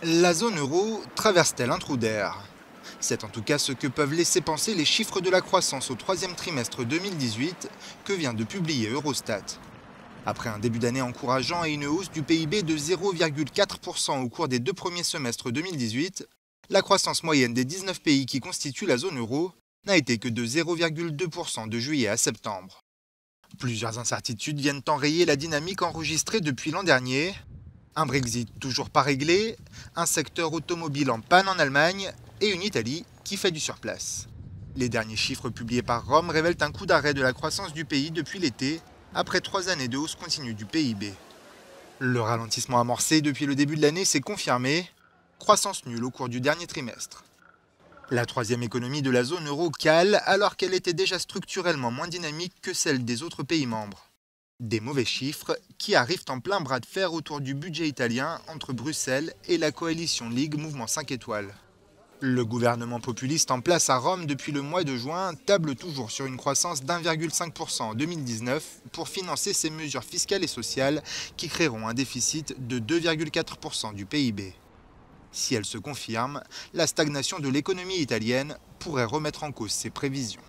La zone euro traverse-t-elle un trou d'air? C'est en tout cas ce que peuvent laisser penser les chiffres de la croissance au troisième trimestre 2018 que vient de publier Eurostat. Après un début d'année encourageant et une hausse du PIB de 0,4% au cours des deux premiers semestres 2018, la croissance moyenne des 19 pays qui constituent la zone euro n'a été que de 0,2% de juillet à septembre. Plusieurs incertitudes viennent enrayer la dynamique enregistrée depuis l'an dernier. Un Brexit toujours pas réglé, un secteur automobile en panne en Allemagne et une Italie qui fait du surplace. Les derniers chiffres publiés par Rome révèlent un coup d'arrêt de la croissance du pays depuis l'été, après 3 années de hausse continue du PIB. Le ralentissement amorcé depuis le début de l'année s'est confirmé, croissance nulle au cours du dernier trimestre. La troisième économie de la zone euro cale alors qu'elle était déjà structurellement moins dynamique que celle des autres pays membres. Des mauvais chiffres qui arrivent en plein bras de fer autour du budget italien entre Bruxelles et la coalition Ligue Mouvement 5 étoiles. Le gouvernement populiste en place à Rome depuis le mois de juin table toujours sur une croissance d'1,5% en 2019 pour financer ses mesures fiscales et sociales qui créeront un déficit de 2,4% du PIB. Si elle se confirme, la stagnation de l'économie italienne pourrait remettre en cause ses prévisions.